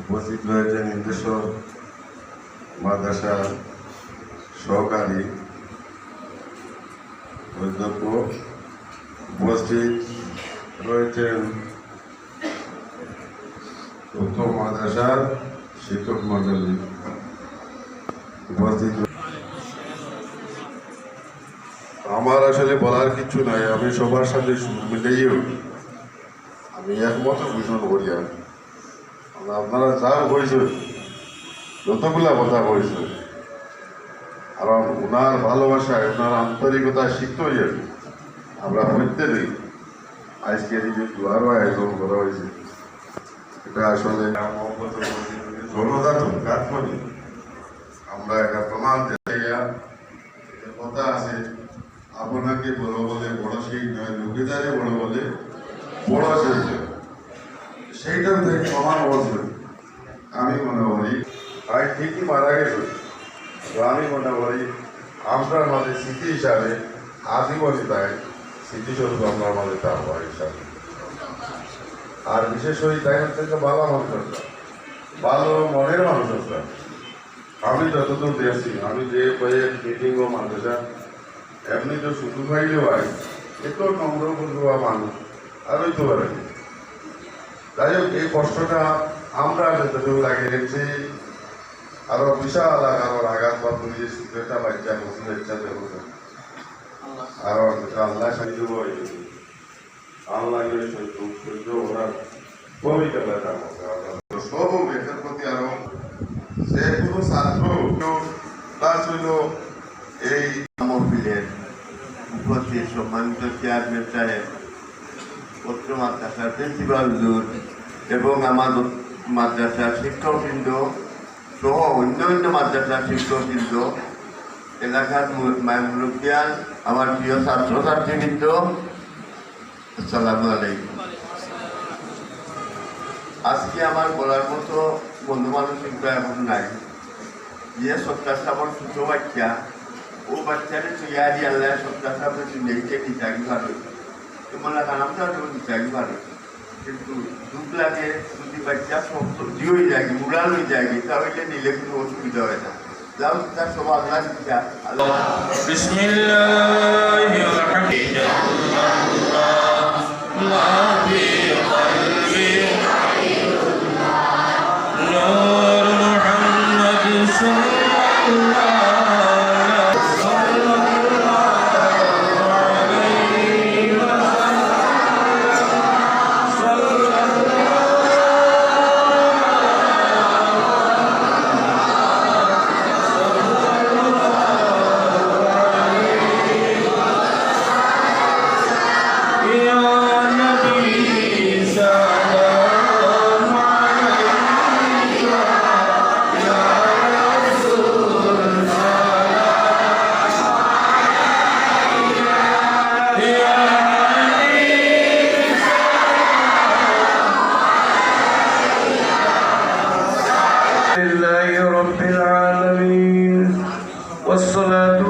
উপস্থিত রয়েছেন ইন্দ্রেশ্বর মাদ্রাসার সহকারী অধ্যক্ষ, উপস্থিত রয়েছেন উক্ত মাদ্রাসার শিক্ষক মন্ডলী, উপস্থিত। আমার আসলে বলার কিছু নাই, আমি সবার সাথে মিলেই আমি একমত পোষণ করি। আপনারা যা কইছেন, যতগুলা কথা কইছেন, কারণ ওনার ভালোবাসায়, ওনার আন্তরিকতা শিখতে হইয়া আমরা প্রত্যেকেই আজকে এই যে দুয়ারও আয়োজন করা হয়েছে, এটা আসলে জনজাত কাজ করি আমরা একটা প্রমাণ দেয়া কথা আছে, আপনাকে বড় বলে বড় সেই নয়, লোকেদারে বড় বলে বড় সেই, সেইটার থেকে প্রমাণ বলছে। আমি মনে করি আজ ঠিকই মারা গেছে, তো আমি মনে করি আপনার মাঝে স্মৃতি হিসাবে আজীবনিতায় স্মৃতিস্বরূপ আপনার মাঝে তার হয় হিসাবে। আর বিশেষ করে তাই হচ্ছে ভালো মানুষ, ভালো মনের মানুষ। আমি যতদূর দেখছি, আমি যে কয়েক মিটিং ও মাদ্রাসা এমনি তো শুধু পাইলেও হয়, এত নম্র বুঝবা মানুষ আর ওই তো পারে। যাই হোক, এই কষ্টটা আমরা যতটুকু লাগে গেছি, আরো বিশাল আকার আঘাত বা পুলিশ এটা বাচ্চা বসে ইচ্ছা দেবো, আর আল্লাহ সাহায্য হয়ে গেছে, আল্লাহ সহ্য ওনার ভূমিকা সব এটার প্রতি আরো যে কোনো ছাত্র ক্লাস হইল এই মহফিলের উপস্থিত সম্মানিত চেয়ারম্যান সাহেব, পত্র মাদ্রাসার প্রিন্সিপাল হুজুর এবং আমাদের মাদ্রাসার শিক্ষকবৃন্দ সহ অন্য মাদ্রাসার শিক্ষকবৃন্দ, এলাকার মুরব্বিয়ান, আমার প্রিয় ছাত্রছাত্রীবৃন্দ, আসসালামু আলাইকুম। আজকে আমার বলার মতো বন্ধু মানসিকতা এমন নাই, যে সত্তার সাবর ছোট বাচ্চা, ও বাচ্চারে তৈরি আল্লাহ সত্তার সাবরে নেইতে নিচাগি ভালো, তোমার নামটা নিচাগি ভালো, কিন্তু দুঃখ লাগে যদি বাচ্চা সব সবজি হয়ে যায়, মুরাল হয়ে যায়, তাহলে নিলে কোনো অসুবিধা হয় না। যাও তার সব আল্লাহ দিচ্ছা। لله رب العالمين والصلاة